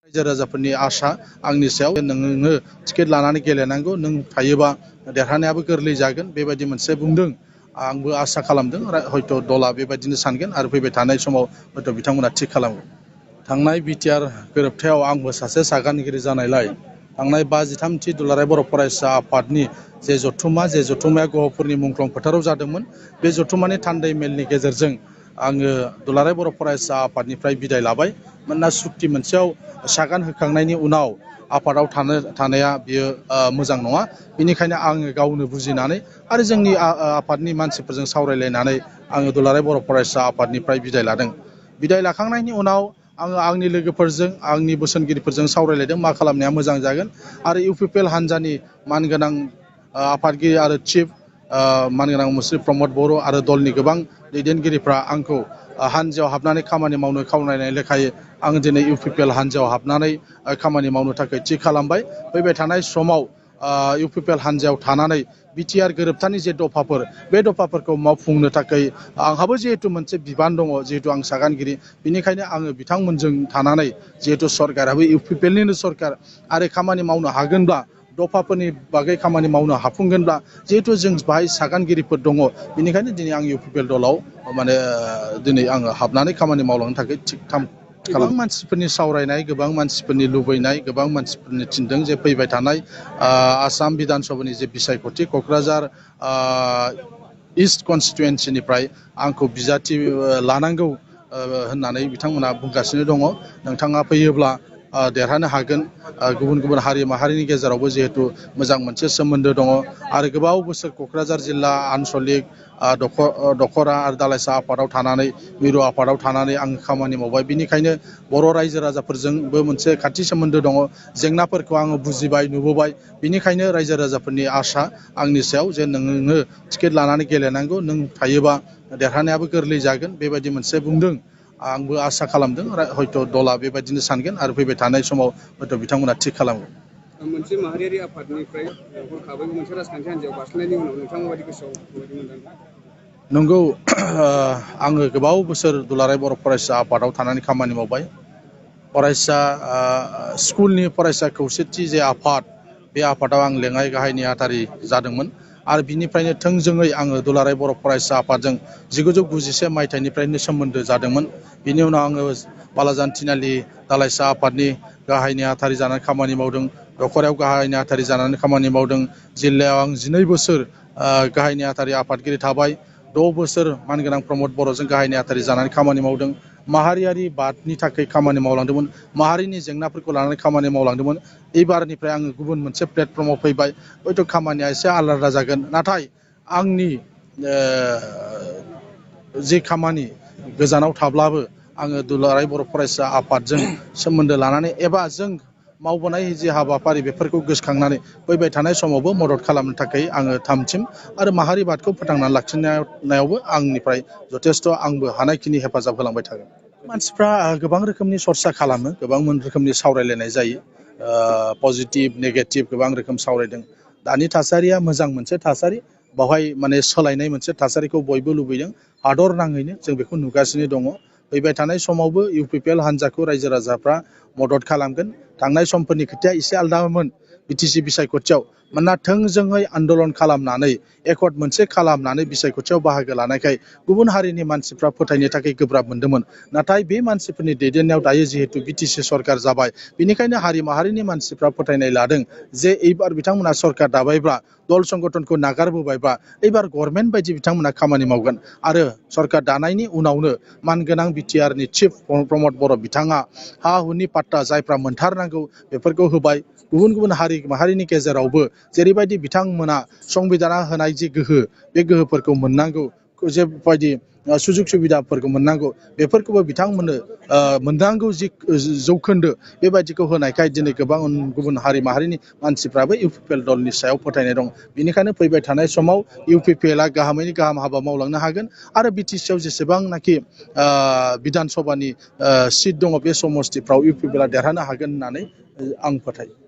रायजो राजाफोरनि आशा आंनि सायाव नोङो टिकेट लानानै गेलेनांगौ नों थायोबा देरहानायाबो गोरलै जागोन बेबायदि मोनसे बुंदों आंबो आसा खालामदों हयथ' दला बेबायदिनो सानगोन आरो फैबाय थानाय समाव हयथ' बिथांमोना थिग खालामगोन थांनाय बिटिआर गोरोबथायाव आंबो सासे सागानगिरि जानायलाय थांनाय 53थि दुलाराय बर' फरायसा आफादनि जे जथुम्माया गहपुरनि मुंख्लं फोथाराव जादोंमोन बे जथुम्मानि थान्दै मेलनि गेजेरजों आङो दुलाराय बर' फरायसा आफादनिफ्राय बिदाय लाबाय मानोना सुक्ति मोनसेयाव सागान होखांनायनि उनाव आफादाव थानाया बियो मोजां नङा बेनिखायनो आङो गावनो बुजिनानै आरो जोंनि आफादनि मानसिफोरजों सावरायलायनानै आङो दुलाराय बर' फरायसा आफादनिफ्राय बिदाय लादों बिदाय लाखांनायनि उनाव आङो आंनि लोगोफोरजों आंनि बोसोनगिरिफोरजों सावरायलायदों मा खालामनाया मोजां जागोन आरो इउपिपिएल हान्जानि मानगोनां आफादगिरि आरो चिफ मानगोनां मुस्रि प्रमद बर' आरो दलनि गोबां दैदेनगिरिफ्रा आंखौ हान्जायाव हाबनानै खामानि मावनो खावलायनाय लेखायै आं दिनै इउपिपिएल हान्जायाव हाबनानै खामानि मावनो थाखाय थि खालामबाय फैबाय थानाय समाव इउपिपिएल हान्जायाव थानानै बिटिआर गोरोबथानि जे दफाफोर बे दफाफोरखौ मावफुंनो थाखाय आंहाबो जिहेतु मोनसे बिबान दङ जिहेतु आं सागानगिरि बेनिखायनो आङो बिथांमोनजों थानानै जिहेतु सरकाराबो इउपिपिएलनिनो सरकार आरो खामानि मावनो हागोनब्ला दफाफोरनि बागै खामानि मावनो हाफुंगोनब्ला जिहेतु जों बाहाय सागानगिरिफोर दङ बेनिखायनो दिनै आं इउपिपिएल दलाव दिनै आङो हाबनानै खामानि मावलांनो थाखाय थिग गोबां मानसिफोरनि सावरायनाय गोबां मानसिफोरनि लुबैनाय गोबां मानसिफोरनि थिनदों जे फैबाय थानाय आसाम बिधान सभानि जे बिसायख'थि क'क्राझार इस्ट कनस्टिटुवेन्सिनिफ्राय आंखौ बिजाथि लानांगौ होननानै बिथांमोना बुंगासिनो दङ नोंथाङा फैयोब्ला देरहानो हागोन गुबुन गुबुन हारि माहारिनि गेजेरावबो जिहेतु मोजां मोनसे सोमोन्दो दङ आरो गोबाव बोसोर क'क्राझार जिल्ला आनसलिक दखरा आरो दालाइसा आफादाव थानानै मिरु आफादाव थानानै आं खामानि मावबाय बिनिखायनो बर' रायजो राजाफोरजोंबो मोनसे खाथि सोमोन्दो दङ जेंनाफोरखौ आङो बुजिबाय नुबोबाय बिनिखायनो रायजो राजाफोरनि आशा आंनि सायाव जे नोङो टिकेट लानानै गेलेनांगौ नों थायोबा देरहानायाबो गोरलै जागोन बेबायदि मोनसे बुंदों आंबो आसा खालामदों हयथ' दला बेबायदिनो सानगोन आरो फैबाय थानाय समाव हयथ' बिथांमोना थिग खालामगोन मोनसे माहारियारि आफादनिफ्राय हरखाबै मोनसे राजखान्थि हान्जायाव बारस्लायनायनि उनाव नोंथाङा माबायदि गोसोआव मोनदांदों नंगौ आङो गोबाव बोसोर दुलाराय बर' फरायसा आफादाव थानानै खामानि मावबाय फरायसा स्कुलनि फरायसा खौसेथि जे आफाद बे आफादाव आं लेङाइ गाहाय नेहाथारि जादोंमोन आरो बिनिफ्रायनो थोंजोङै आङो दुलाराय बर' फरायसा आफादजों 1991 मायथाइनिफ्रायनो सोमोन्दो जादोंमोन बिनि उनाव आङो बालाजान थिनालि दालाइसा आफादनि गाहाय नेहाथारि जानानै खामानि मावदों दखरायाव गाहाय नेहाथारि जानानै खामानि मावदों जिल्लायाव आं 12 बोसोर गाहाय नेहाथारि आफादगिरि थाबाय 6 बोसोर मानगोनां प्रमद बर'जों गाहाय नेहाथारि जानानै खामानि मावदों माहारियारि बादनि थाखाय खामानि मावलांदोंमोन माहारिनि जेंनाफोरखौ लानानै खामानि मावलांदोंमोन एबारनिफ्राय आङो गुबुन मोनसे प्लेटफर्माव फैबाय हयथ' खामानिया एसे आलादा जागोन नाथाय आंनि जि खामानि गोजानाव थाब्लाबो आङो दुलाराय बर' फरायसा आफादजों सोमोन्दो लानानै एबा जों मावबोनाय जि हाबाफारि बेफोरखौ गोसोखांनानै फैबाय थानाय समावबो मदद खालामनो थाखाय आङो थामथिम आरो माहारिबादखौ फोथांनानै लाखिनायावबो आंनिफ्राय जथेस्थ' आंबो हानायखिनि हेफाजाब होलांबाय थागोन मानसिफ्रा गोबां रोखोमनि सरसा खालामो गोबां रोखोमनि सावरायलायनाय जायो पजिटिभ नेगेटिभ गोबां रोखोम सावरायदों दानि थासारिया मोजां मोनसे थासारि बावहाय सोलायनाय मोनसे थासारिखौ बयबो लुबैदों हादर नाङैनो जों बेखौ नुगासिनो दङ फैबाय थानाय समावबो इउपिपिएल हान्जाखौ रायजो राजाफ्रा मदद खालामगोन थांनाय समफोरनि खोथाया एसे आलदामोन बिटिसि बिसायख'थियाव मानोना थोंजोङै आन्दलन खालामनानै एकर्ड मोनसे खालामनानै बिसायख'थियाव बाहागो लानायखाय गुबुन हारिनि मानसिफ्रा फोथायनो थाखाय गोब्राब मोन्दोंमोन नाथाय बे मानसिफोरनि दैदेननायाव दायो जिहेतु बिटिसि सरकार जाबाय बेनिखायनो हारि माहारिनि मानसिफ्रा फोथायनाय लादों जे एबार बिथांमोना सरकार दाबायब्ला दल संगठनखौ नागारबोबायब्ला एबार गभर्नमेन्ट बायदि बिथांमोना खामानि मावगोन आरो सरकार दानायनि उनावनो मानगोनां बिटिआरनि चिफ प्रमद बर' बिथाङा हा हुनि पाट्टा जायफ्रा मोनथारनांगौ बेफोरखौ होबाय गुबुन गुबुन हारि माहारिनि गेजेरावबो जेरैबायदि बिथांमोना संबिधाना होनाय जि गोहो बे गोहोफोरखौ मोननांगौ जेबायदि सुजुग सुबिदाफोरखौ मोननांगौ बेफोरखौबो बिथांमोननो मोननांगौ जि जौखोन्दो बेबायदिखौ होनायखाय दिनै गोबां गुबुन हारि माहारिनि मानसिफ्राबो इउपिपिएल दलनि सायाव फोथायनाय दं बेनिखायनो फैबाय थानाय समाव इउपिपिएलआ गाहामैनो गाहाम हाबा मावलांनो हागोन आरो बिटिसिआव जेसेबांनाखि बिधान सभानि सिट दङ बे समस्तिफ्राव इउपिपिएलआ देरहानो हागोन होननानै आं फोथायो